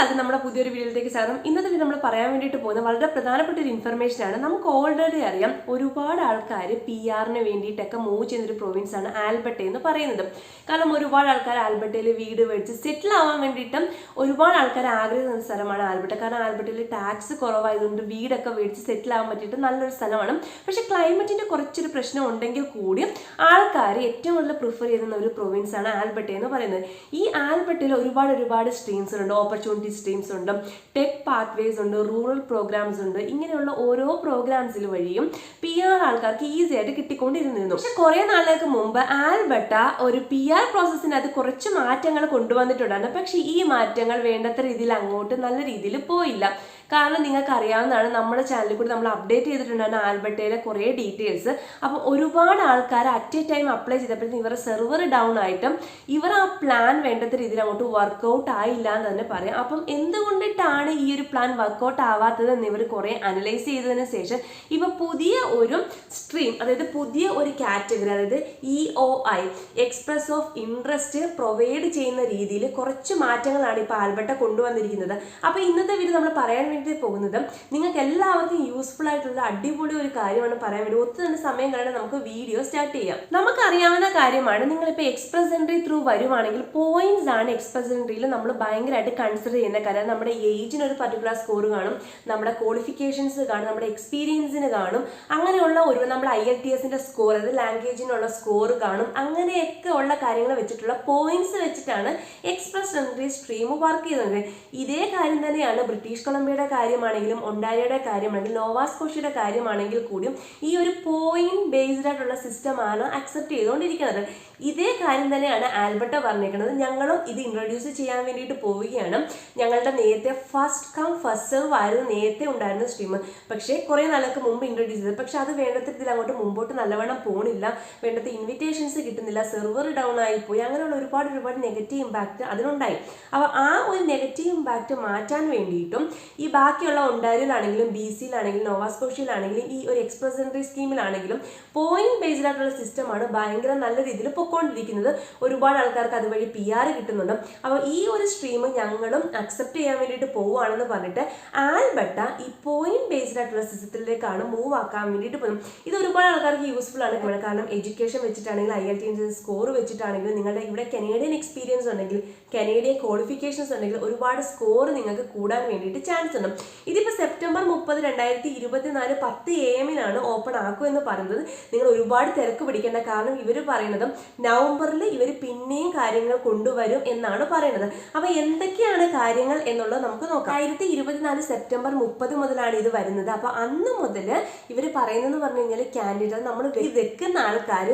എല്ലാവർക്കും നമ്മുടെ പുതിയൊരു വീഡിയോയിലേക്ക് സ്വാഗതം. ഇന്നത്തെ വീഡിയോ നമ്മൾ പറയാൻ വേണ്ടിയിട്ട് പോകുന്ന വളരെ പ്രധാനപ്പെട്ട ഒരു ഇൻഫർമേഷൻ ആണ്. നമുക്ക് ഓൾറെഡി അറിയാം, ഒരുപാട് ആൾക്കാർ PR-ന് വേണ്ടിയിട്ടൊക്കെ മൂവ് ചെയ്യുന്നൊരു പ്രൊവിൻസ് ആണ് ആൽബർട്ട എന്ന് പറയുന്നത്. കാരണം ഒരുപാട് ആൾക്കാർ ആൽബർട്ടയിൽ വീട് മേടിച്ച് സെറ്റിൽ ആവാൻ വേണ്ടിയിട്ടും ഒരുപാട് ആൾക്കാർ ആഗ്രഹിക്കുന്ന സ്ഥലമാണ് ആൽബർട്ട. കാരണം ആൽബർട്ടയിൽ ടാക്സ് കുറവായതുകൊണ്ട് വീടൊക്കെ മേടിച്ച് സെറ്റിൽ ആവാൻ പറ്റിയിട്ട് നല്ലൊരു സ്ഥലമാണ്. പക്ഷെ ക്ലൈമറ്റിന്റെ കുറച്ചൊരു പ്രശ്നം ഉണ്ടെങ്കിൽ കൂടി ആൾക്കാർ ഏറ്റവും കൂടുതൽ പ്രിഫർ ചെയ്യുന്ന ഒരു പ്രൊവിൻസ് ആണ് ആൽബർട്ട എന്ന് പറയുന്നത്. ഈ ആൽബർട്ടയിൽ ഒരുപാട് സ്ട്രീംസ് ഉണ്ട്, ഓപ്പർച്യൂണിറ്റി സ്ട്രീംസ് ഉണ്ട്, ടെക് പാത്വേസ് ഉണ്ട്, റൂറൽ പ്രോഗ്രാംസ് ഉണ്ട്. ഇങ്ങനെയുള്ള ഓരോ പ്രോഗ്രാംസിൽ വഴിയും PR ആൾക്കാർക്ക് ഈസി ആയിട്ട് കിട്ടിക്കൊണ്ടിരുന്നിരുന്നു. പക്ഷെ കുറെ നാളുകൾക്ക് മുമ്പ് ആൽബർട്ട ഒരു PR പ്രോസസ്സിനകത്ത് കുറച്ച് മാറ്റങ്ങൾ കൊണ്ടുവന്നിട്ടുണ്ടായിരുന്നു. പക്ഷെ ഈ മാറ്റങ്ങൾ വേണ്ടത്ര രീതിയിൽ അങ്ങോട്ട് നല്ല രീതിയിൽ പോയില്ല. കാരണം നിങ്ങൾക്ക് അറിയാവുന്നതാണ്, നമ്മുടെ ചാനലിൽ കൂടി നമ്മൾ അപ്ഡേറ്റ് ചെയ്തിട്ടുണ്ടായിരുന്നു ആൽബർട്ടയിലെ കുറേ ഡീറ്റെയിൽസ്. അപ്പം ഒരുപാട് ആൾക്കാർ അറ്റ് എ ടൈം അപ്ലൈ ചെയ്തപ്പോഴത്തേക്കും ഇവരുടെ സെർവർ ഡൗൺ ആയിട്ടും ഇവർ ആ പ്ലാൻ വേണ്ടത്ര രീതിയിൽ അങ്ങോട്ട് വർക്കൗട്ട് ആയില്ല എന്ന് തന്നെ പറയാം. അപ്പം എന്തുകൊണ്ടിട്ടാണ് ഈ ഒരു പ്ലാൻ വർക്കൗട്ട് ആവാത്തത് എന്ന് ഇവർ കുറേ അനലൈസ് ചെയ്തതിന് ശേഷം ഇവ പുതിയ ഒരു സ്ട്രീം, അതായത് പുതിയ ഒരു കാറ്റഗറി, അതായത് EOI express of interest provide ചെയ്യുന്ന രീതിയിൽ കുറച്ച് മാറ്റങ്ങളാണ് ഇപ്പോൾ ആൽബർട്ട കൊണ്ടുവന്നിരിക്കുന്നത്. അപ്പോൾ ഇന്നത്തെ വീഡിയോ നമ്മൾ പറയാൻ വേണ്ടി പോകുന്നത് നിങ്ങൾക്ക് എല്ലാവർക്കും യൂസ്ഫുൾ ആയിട്ടുള്ള അടിപൊളി ഒരു കാര്യമാണ് പറയാൻ വേണ്ടി. ഒത്തിരി തന്നെ സമയം കഴിഞ്ഞാൽ നമുക്ക് വീഡിയോ സ്റ്റാർട്ട് ചെയ്യാം. നമുക്കറിയാവുന്ന കാര്യമാണ്, നിങ്ങളിപ്പോൾ എക്സ്പ്രസ് എൻട്രി ത്രൂ വരുവാണെങ്കിൽ പോയിന്റ്സ് ആണ് എക്സ്പ്രസ് എൻട്രിയിൽ നമ്മൾ ഭയങ്കരമായിട്ട് കൺസിഡർ ചെയ്യുന്ന കാര്യം. നമ്മുടെ ഏജിന് ഒരു പർട്ടിക്കുലർ സ്കോർ കാണും, നമ്മുടെ ക്വാളിഫിക്കേഷൻസ് കാണും, നമ്മുടെ എക്സ്പീരിയൻസിന് കാണും, അങ്ങനെയുള്ള നമ്മുടെ IELTS സ്കോർ, അതായത് ലാംഗ്വേജിനുള്ള സ്കോർ കാണും. അങ്ങനെയൊക്കെ ഉള്ള കാര്യങ്ങൾ വെച്ചിട്ടുള്ള പോയിന്റ്സ് വെച്ചിട്ടാണ് എക്സ്പ്രസ് എൻട്രി സ്ട്രീം വർക്ക് ചെയ്യുന്നത്. ഇതേ കാര്യം തന്നെയാണ് ബ്രിട്ടീഷ് കൊളംബിയയുടെ കാര്യമാണെങ്കിലും ഒണ്ടാരിയോയുടെ കാര്യമാണെങ്കിലും നോവാ സ്കോഷ്യയുടെ കാര്യമാണെങ്കിൽ കൂടിയും ഈ ഒരു പോയിന്റ് ബേസ്ഡ് ആയിട്ടുള്ള സിസ്റ്റമാണ് അക്സെപ്റ്റ് ചെയ്തുകൊണ്ടിരിക്കുന്നത്. ഇതേ കാര്യം തന്നെയാണ് ആൽബർട്ട പറഞ്ഞിരിക്കുന്നത്. ഞങ്ങളും ഇത് ഇൻട്രൊഡ്യൂസ് ചെയ്യാൻ വേണ്ടിയിട്ട് പോവുകയാണ്. ഞങ്ങളുടെ നേരത്തെ ഫസ്റ്റ് കം ഫസ്റ്റ് സെർവ് ആയിരുന്നു നേരത്തെ ഉണ്ടായിരുന്ന സ്ട്രീം. പക്ഷേ കുറേ നാൾക്ക് മുമ്പ് ഇൻട്രൊഡ്യൂസ് ചെയ്തത്. പക്ഷെ അത് വേണ്ടത്ര ഇതിൽ അങ്ങോട്ട് മുമ്പോട്ട് നല്ലവണ്ണം പോണില്ല, വേണ്ടത്ര ഇൻവിറ്റേഷൻസ് കിട്ടുന്നില്ല, സെർവർ ഡൗൺ ആയിപ്പോയി, അങ്ങനെയുള്ള ഒരുപാട് നെഗറ്റീവ് ഇമ്പാക്റ്റ് അതിനുണ്ടായി. അപ്പോൾ ആ ഒരു നെഗറ്റീവ് ഇമ്പാക്റ്റ് മാറ്റാൻ വേണ്ടിയിട്ടും ഈ ബാക്കിയുള്ള ഒണ്ടാരിയോയിലാണെങ്കിലും BCയിലാണെങ്കിലും നോവാ സ്കോഷ്യയിലാണെങ്കിലും ഈ ഒരു എക്സ്പ്രസ് എൻട്രി സ്കീമിലാണെങ്കിലും പോയിന്റ് ബേസ്ഡ് ആയിട്ടുള്ള സിസ്റ്റമാണ് ഭയങ്കര നല്ല രീതിയിൽ പൊക്കോണ്ടിരിക്കുന്നത്. ഒരുപാട് ആൾക്കാർക്ക് അതുവഴി PR കിട്ടുന്നുണ്ട്. അപ്പോൾ ഈ ഒരു സ്ട്രീം ഞങ്ങളും അക്സെപ്റ്റ് ചെയ്യാൻ വേണ്ടിയിട്ട് പോവുകയാണെന്ന് പറഞ്ഞിട്ട് ആൽബർട്ട ഈ പോയിന്റ് ബേസ്ഡ് ആയിട്ടുള്ള സിസ്റ്റത്തിലേക്കാണ് മൂവ് ആക്കാൻ വേണ്ടിയിട്ട് പോകുന്നത്. ഇത് ഒരുപാട് ആൾക്കാർക്ക് യൂസ്ഫുൾ ആണ്. കാരണം എഡ്യൂക്കേഷൻ വെച്ചിട്ടാണെങ്കിൽ IELTS സ്കോർ വെച്ചിട്ടാണെങ്കിലും നിങ്ങളുടെ ഇവിടെ കനേഡിയൻ എക്സ്പീരിയൻസ് ഉണ്ടെങ്കിൽ, കനേഡിയൻ ക്വാളിഫിക്കേഷൻസ് ഉണ്ടെങ്കിൽ ഒരുപാട് സ്കോർ നിങ്ങൾക്ക് കൂടാൻ വേണ്ടിയിട്ട് ചാൻസ് ഉണ്ട്. ഇതിപ്പോൾ സെപ്റ്റംബർ 30, 2024 10 AM ഓപ്പൺ ആക്കുമെന്ന് പറയുന്നത്. നിങ്ങൾ ഒരുപാട് തിരക്ക് പിടിക്കേണ്ട, കാരണം ഇവർ പറയുന്നത് നവംബറിൽ ഇവർ പിന്നെയും കാര്യങ്ങൾ കൊണ്ടുവരും എന്നാണ് പറയുന്നത്. അപ്പോൾ എന്തൊക്കെയാണ് കാര്യങ്ങൾ എന്നുള്ളത് നമുക്ക് നോക്കാം. 2024 സെപ്റ്റംബർ 30 മുതലാണ് ഇത് വരുന്നത്. അപ്പോൾ അന്ന് മുതൽ ഇവർ പറയുന്നതെന്ന് പറഞ്ഞു കഴിഞ്ഞാൽ കാൻഡിഡേറ്റ് നമ്മൾ വെക്കുന്ന ആൾക്കാർ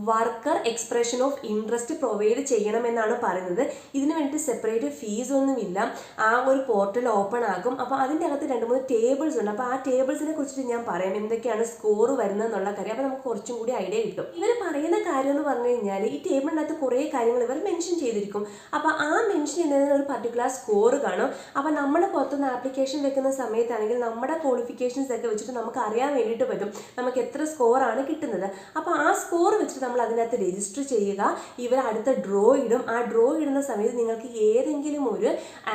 worker expression of interest provide ചെയ്യണം എന്നാണ് പറയുന്നത്. ഇതിന് വേണ്ടി സെപ്പറേറ്റ് ഫീസ് ഒന്നുമില്ല. ആ ഒരു പോർട്ടൽ ഓപ്പൺ ആകും. അപ്പോൾ അതിൻ്റെ അകത്ത് 2-3 ടേബിൾസ് ഉണ്ട്. അപ്പോൾ ആ ടേബിൾസിനെ കുറിച്ചിട്ട് ഞാൻ പറയാം, എന്തൊക്കെയാണ് സ്കോർ വരുന്നത് എന്നുള്ള കാര്യം. അപ്പോൾ നമുക്ക് കുറച്ചും കൂടി ഐഡിയ കിട്ടും. ഇവർ പറയുന്ന കാര്യം എന്ന് പറഞ്ഞു കഴിഞ്ഞാൽ ഈ ടേബിളിനകത്ത് കുറേ കാര്യങ്ങൾ ഇവർ മെൻഷൻ ചെയ്തിരിക്കും. അപ്പോൾ ആ മെൻഷൻ ചെയ്യുന്നതിന് ഒരു പർട്ടിക്കുലർ സ്കോർ കാണും. അപ്പോൾ നമ്മൾ പുറത്തുനിന്ന് ആപ്ലിക്കേഷൻ വെക്കുന്ന സമയത്താണെങ്കിൽ നമ്മുടെ ക്വാളിഫിക്കേഷൻസ് ഒക്കെ വെച്ചിട്ട് നമുക്ക് അറിയാൻ വേണ്ടിയിട്ട് പറ്റും നമുക്ക് എത്ര സ്കോറാണ് കിട്ടുന്നത്. അപ്പോൾ ആ സ്കോർ വെച്ചിട്ട് നമ്മൾ അതിനകത്ത് രജിസ്റ്റർ ചെയ്യുക. ഇവർ അടുത്ത ഡ്രോ ഇടും. ആ ഡ്രോ ഇടുന്ന സമയത്ത് നിങ്ങൾക്ക് ഏതെങ്കിലും ഒരു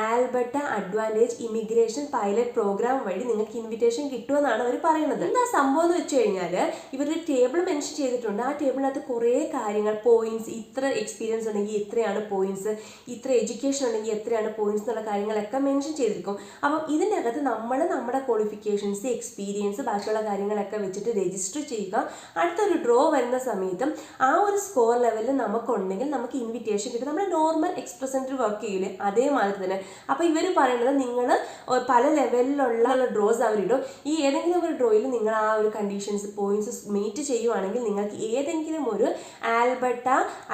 Alberta advantage immigration pilot program വഴി നിങ്ങൾക്ക് ഇൻവിറ്റേഷൻ കിട്ടുമെന്നാണ് അവർ പറയുന്നത്. എന്താ സംഭവം എന്ന് വെച്ച് കഴിഞ്ഞാൽ ഇവരൊരു ടേബിൾ മെൻഷൻ ചെയ്തിട്ടുണ്ട്. ആ ടേബിളിനകത്ത് കുറേ കാര്യങ്ങൾ, പോയിന്റ്സ്, ഇത്ര എക്സ്പീരിയൻസ് ഉണ്ടെങ്കിൽ എത്രയാണ് പോയിന്റ്സ്, ഇത്ര എഡ്യൂക്കേഷൻ ഉണ്ടെങ്കിൽ എത്രയാണ് പോയിന്റ്സ് എന്നുള്ള കാര്യങ്ങളൊക്കെ മെൻഷൻ ചെയ്തിരിക്കും. അപ്പം ഇതിൻ്റെ അകത്ത് നമ്മുടെ ക്വാളിഫിക്കേഷൻസ്, എക്സ്പീരിയൻസ്, ബാക്കിയുള്ള കാര്യങ്ങളൊക്കെ വെച്ചിട്ട് രജിസ്റ്റർ ചെയ്യുക. അടുത്തൊരു ഡ്രോ വരുന്ന സമയത്തും ആ ഒരു സ്കോർ ലെവലിൽ നമുക്കുണ്ടെങ്കിൽ നമുക്ക് ഇൻവിറ്റേഷൻ കിട്ടും. നമ്മുടെ നോർമൽ എക്സ്പ്രസ് എൻട്രി വർക്ക് ചെയ്യില്ലേ അതേമാതിരി തന്നെ. അപ്പോൾ ഇവർ പറയുന്നത് നിങ്ങൾ പല ലെവലിലുള്ള ഡ്രോസ് അവരിടും. ഈ ഏതെങ്കിലും ഒരു ഡ്രോയിൽ നിങ്ങൾ ആ ഒരു കണ്ടീഷൻസ്, പോയിന്റ്സ് മീറ്റ് ചെയ്യുവാണെങ്കിൽ നിങ്ങൾക്ക് ഏതെങ്കിലും ഒരു ആൽബർട്ട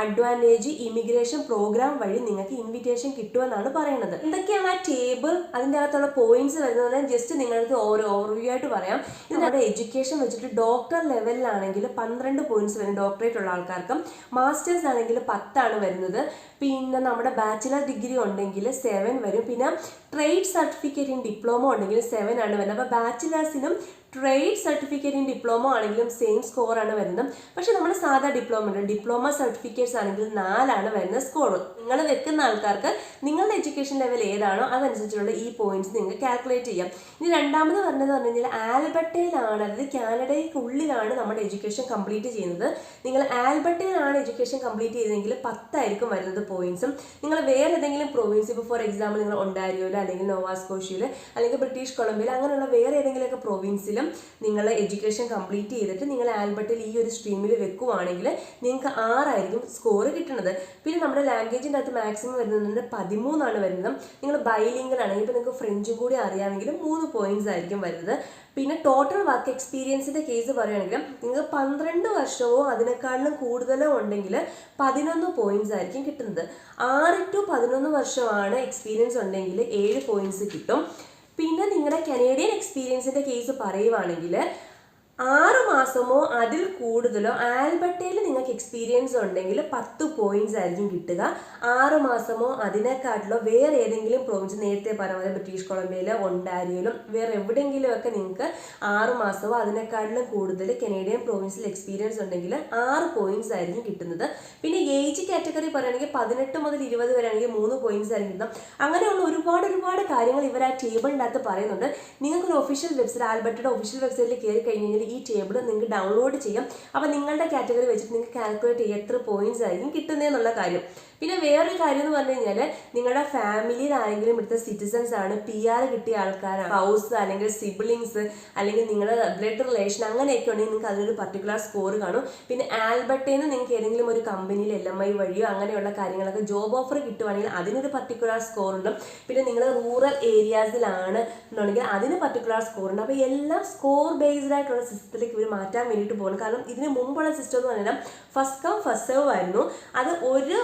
അഡ്വാൻറ്റേജ് ഇമിഗ്രേഷൻ പ്രോഗ്രാം വഴി നിങ്ങൾക്ക് ഇൻവിറ്റേഷൻ കിട്ടുമെന്നാണ് പറയുന്നത്. എന്തൊക്കെയാണ് ആ ടേബിൾ, അതിൻ്റെ അകത്തുള്ള പോയിന്റ്സ് വരുന്നത് ജസ്റ്റ് നിങ്ങൾക്ക് ഓവർവ്യൂ ആയിട്ട് പറയാം. ഇത് നമ്മുടെ എഡ്യൂക്കേഷൻ വെച്ചിട്ട് ഡോക്ടർ ലെവലിലാണെങ്കിൽ 12 പോയിന്റ്സ് വരും ഡോക്ടറേറ്റ് ഉള്ള ആൾക്കാർക്കും. മാസ്റ്റേഴ്സ് ആണെങ്കിൽ 10 വരുന്നത്. പിന്നെ നമ്മുടെ ബാച്ചിലർ ഡിഗ്രി ഉണ്ടെങ്കിൽ 7 വരും. പിന്നെ ട്രേഡ് സർട്ടിഫിക്കറ്റ് ഇൻ ഡിപ്ലോമ ഉണ്ടെങ്കിൽ 7 വരുന്നത്. അപ്പോൾ ബാച്ചിലേഴ്സിനും ട്രേഡ് സർട്ടിഫിക്കറ്റ് ഇൻ ഡിപ്ലോമ ആണെങ്കിലും സെയിം സ്കോർ ആണ് വരുന്നത്. പക്ഷെ നമ്മൾ സാധാ ഡിപ്ലോമ സർട്ടിഫിക്കറ്റ്സ് ആണെങ്കിൽ 4 വരുന്ന സ്കോർ. നിങ്ങൾ വെക്കുന്ന ആൾക്കാർക്ക് നിങ്ങളുടെ എഡ്യൂക്കേഷൻ ലെവൽ ഏതാണോ അതനുസരിച്ചുള്ള ഈ പോയിന്റ്സ് നിങ്ങൾക്ക് കാൽക്കുലേറ്റ് ചെയ്യാം. ഇനി രണ്ടാമത് പറഞ്ഞത് പറഞ്ഞു കഴിഞ്ഞാൽ ആൽബർട്ടയിലാണ്, അതായത് കാനഡയ്ക്കുള്ളിലാണ് നമ്മുടെ എഡ്യൂക്കേഷൻ കംപ്ലീറ്റ് ചെയ്യുന്നത്. നിങ്ങൾ ആൽബർട്ടയിലാണ് എഡ്യൂക്കേഷൻ കംപ്ലീറ്റ് ചെയ്തതെങ്കിൽ 10 ആയിരിക്കും വരുന്നത് പോയിന്റ്സും. നിങ്ങൾ വേറെ ഏതെങ്കിലും പ്രൊവിൻസ്, ഇപ്പോൾ ഫോർ എക്സാമ്പിൾ നിങ്ങൾ ഒണ്ടാരിയോയിൽ അല്ലെങ്കിൽ നോവാസ്കോഷ്യയിൽ അല്ലെങ്കിൽ ബ്രിട്ടീഷ് കൊളംബിയയിൽ അങ്ങനെയുള്ള വേറെ ഏതെങ്കിലുമൊക്കെ പ്രൊവിൻസിലും നിങ്ങൾ എഡ്യൂക്കേഷൻ കംപ്ലീറ്റ് ചെയ്തിട്ട് നിങ്ങൾ ആൽബർട്ടയിൽ ഈ ഒരു സ്ട്രീമിൽ വെക്കുവാണെങ്കിൽ നിങ്ങൾക്ക് 6 ആയിരിക്കും സ്കോർ കിട്ടുന്നത്. പിന്നെ നമ്മുടെ ലാംഗ്വേജിൻ്റെ അകത്ത് മാക്സിമം വരുന്നത് 13 വരുന്നത്. നിങ്ങൾ ബൈലിംഗൽ ആണെങ്കിൽ ഇപ്പോൾ നിങ്ങൾക്ക് ഫ്രഞ്ചും കൂടി അറിയാമെങ്കിൽ 3 പോയിന്റ്സ് ആയിരിക്കും വരുന്നത്. പിന്നെ ടോട്ടൽ വർക്ക് എക്സ്പീരിയൻസിൻ്റെ കേസ് പറയുകയാണെങ്കിൽ നിങ്ങൾക്ക് 12 വർഷമോ അതിനേക്കാളും കൂടുതലോ ഉണ്ടെങ്കിൽ 11 പോയിന്റ്സ് ആയിരിക്കും കിട്ടുന്നത്. 6 to 11 വർഷമാണ് എക്സ്പീരിയൻസ് ഉണ്ടെങ്കിൽ 7 പോയിന്റ്സ് കിട്ടും. പിന്നെ നിങ്ങളുടെ കനേഡിയൻ എക്സ്പീരിയൻസിൻ്റെ കേസ് പറയുവാണെങ്കിൽ 6 മാസമോ അതിൽ കൂടുതലോ ആൽബർട്ടയിൽ നിങ്ങൾക്ക് എക്സ്പീരിയൻസ് ഉണ്ടെങ്കിൽ 10 പോയിന്റ്സ് ആയിരിക്കും കിട്ടുക. 6 മാസമോ അതിനെക്കാട്ടിലോ വേറെ ഏതെങ്കിലും പ്രൊവിൻസ്, നേരത്തെ പറഞ്ഞ പോലെ ബ്രിട്ടീഷ് കൊളംബിയയിലോ ഒണ്ടാരിയോയിലും വേറെ എവിടെയെങ്കിലും ഒക്കെ നിങ്ങൾക്ക് 6 മാസമോ അതിനെക്കാട്ടിലും കൂടുതൽ കനേഡിയൻ പ്രൊവിൻസിൽ എക്സ്പീരിയൻസ് ഉണ്ടെങ്കിൽ 6 പോയിന്റ്സ് ആയിരിക്കും കിട്ടുന്നത്. പിന്നെ ഏജ് കാറ്റഗറി പറയുകയാണെങ്കിൽ 18 മുതൽ 20 വരെ ആണെങ്കിൽ 3 പോയിന്റ്സ് ആയിരിക്കും കിട്ടും. അങ്ങനെയുള്ള ഒരുപാട് കാര്യങ്ങൾ ഇവർ ആ ടേബിളിൻ്റെ അകത്ത് പറയുന്നുണ്ട്. നിങ്ങൾക്കൊരു ഒഫീഷ്യൽ വെബ്സൈറ്റ്, ആൽബർട്ടയുടെ ഒഫീഷ്യൽ വെബ്സൈറ്റിൽ കയറി കഴിഞ്ഞാൽ ഈ ടേബിൾ നിങ്ങൾക്ക് ഡൗൺലോഡ് ചെയ്യാം. അപ്പോൾ നിങ്ങളുടെ കാറ്റഗറി വെച്ചിട്ട് നിങ്ങൾക്ക് കാൽക്കുലേറ്റ് ചെയ്യാം എത്ര പോയിന്റ്സ് ആയിരിക്കും കിട്ടുന്നതെന്നുള്ള കാര്യം. പിന്നെ വേറൊരു കാര്യം എന്ന് പറഞ്ഞു കഴിഞ്ഞാൽ നിങ്ങളുടെ ഫാമിലിയിൽ ആരെങ്കിലും ഇവിടുത്തെ സിറ്റിസൺസ് ആണ്, PR കിട്ടിയ ആൾക്കാരാണ്, ഹൗസ് അല്ലെങ്കിൽ സിബ്ലിങ്സ് അല്ലെങ്കിൽ നിങ്ങളുടെ ബ്ലഡ് റിലേഷൻ അങ്ങനെയൊക്കെ ഉണ്ടെങ്കിൽ നിങ്ങൾക്ക് അതിനൊരു പർട്ടിക്കുലർ സ്കോർ കാണും. പിന്നെ ആൽബർട്ടയിൽ നിന്ന് നിങ്ങൾക്ക് ഏതെങ്കിലും ഒരു കമ്പനിയിൽ LMI വഴിയോ അങ്ങനെയുള്ള കാര്യങ്ങളൊക്കെ ജോബ് ഓഫർ കിട്ടുവാണെങ്കിൽ അതിനൊരു പർട്ടിക്കുലർ സ്കോർ ഉണ്ട്. പിന്നെ നിങ്ങൾ റൂറൽ ഏരിയാസിലാണ് എന്നുണ്ടെങ്കിൽ അതിന് പർട്ടിക്കുലർ സ്കോർ ഉണ്ട്. അപ്പോൾ എല്ലാം സ്കോർ ബേസ്ഡ് ആയിട്ടുള്ള സിസ്റ്റത്തിലേക്ക് ഇവർ മാറ്റാൻ വേണ്ടിയിട്ട് പോകുന്നു. കാരണം ഇതിന് മുമ്പുള്ള സിസ്റ്റം എന്ന് പറഞ്ഞാൽ ഫസ്റ്റ് കം ഫസ്റ്റ് സെർവ് ആയിരുന്നു. അത് ഒരു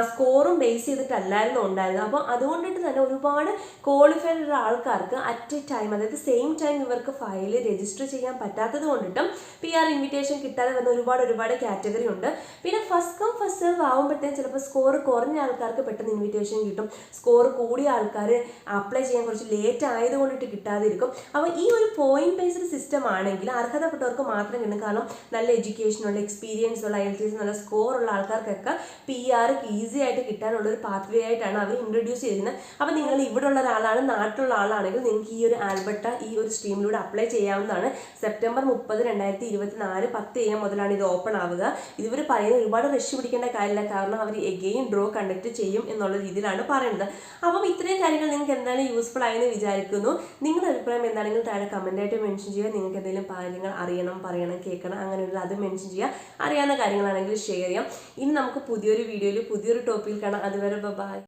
സ്കോറും ബേസ് ചെയ്തിട്ടല്ലായിരുന്നു ഉണ്ടായിരുന്നത്. അപ്പോൾ അതുകൊണ്ടിട്ട് തന്നെ ഒരുപാട് ക്വാളിഫൈഡ് ആൾക്കാർക്ക് അറ്റ് എ ടൈം, അതായത് സെയിം ടൈം ഇവർക്ക് ഫയൽ രജിസ്റ്റർ ചെയ്യാൻ പറ്റാത്തത് കൊണ്ടിട്ടും PR ഇൻവിറ്റേഷൻ കിട്ടാതെ വന്ന ഒരുപാട് കാറ്റഗറി ഉണ്ട്. പിന്നെ ഫസ്റ്റ് കം ഫസ്റ്റ് സെർവ് ആകുമ്പോഴത്തേക്കും ചിലപ്പോൾ സ്കോർ കുറഞ്ഞ ആൾക്കാർക്ക് പെട്ടെന്ന് ഇൻവിറ്റേഷൻ കിട്ടും, സ്കോർ കൂടിയ ആൾക്കാർ അപ്ലൈ ചെയ്യാൻ കുറച്ച് ലേറ്റ് ആയതുകൊണ്ടിട്ട് കിട്ടാതിരിക്കും. അപ്പോൾ ഈ ഒരു പോയിന്റ് ബേസ്ഡ് സിസ്റ്റം ആണെങ്കിൽ അർഹതപ്പെട്ടവർക്ക് മാത്രം കിട്ടും. കാരണം നല്ല എഡ്യൂക്കേഷനുള്ള, എക്സ്പീരിയൻസ് ഉള്ള, IELTS നല്ല സ്കോർ ഉള്ള ആൾക്കാർക്കൊക്കെ PR ഈസി ആയിട്ട് കിട്ടാനുള്ള ഒരു പാത്വേ ആയിട്ടാണ് അവർ ഇൻട്രൊഡ്യൂസ് ചെയ്യുന്നത്. അപ്പോൾ നിങ്ങൾ ഇവിടെ ഉള്ള ഒരാളാണ്, നാട്ടിലുള്ള ആളാണെങ്കിൽ നിങ്ങൾക്ക് ഈ ഒരു ആൽബർട്ട ഈ ഒരു സ്ട്രീമിലൂടെ അപ്ലൈ ചെയ്യാവുന്നതാണ്. സെപ്റ്റംബർ 30, 2024 10 AM മുതലാണ് ഇത് ഓപ്പൺ ആവുക. ഇതുവരെ പറയുന്നത് ഒരുപാട് റഷ് പിടിക്കേണ്ട കാര്യമില്ല, കാരണം അവർ എഗെയിൻ ഡ്രോ കണ്ടക്ട് ചെയ്യും എന്നുള്ള രീതിയിലാണ് പറയുന്നത്. അപ്പം ഇത്രയും കാര്യങ്ങൾ നിങ്ങൾക്ക് എന്തായാലും യൂസ്ഫുൾ ആയെന്ന് വിചാരിക്കുന്നു. നിങ്ങളുടെ അഭിപ്രായം എന്താണെങ്കിലും താഴെ കമൻ്റായിട്ട് മെൻഷൻ ചെയ്യുക. നിങ്ങൾക്ക് എന്തെങ്കിലും കാര്യങ്ങൾ അറിയണം, പറയണം, കേൾക്കണം അങ്ങനെയുള്ള അത് മെൻഷൻ ചെയ്യുക. അറിയാവുന്ന കാര്യങ്ങളാണെങ്കിൽ ഷെയർ ചെയ്യാം. ഇനി നമുക്ക് പുതിയൊരു വീഡിയോയിൽ പുതിയൊരു ടോപ്പിക്കിൽ കാണാം. അതുവരെ ബൈ.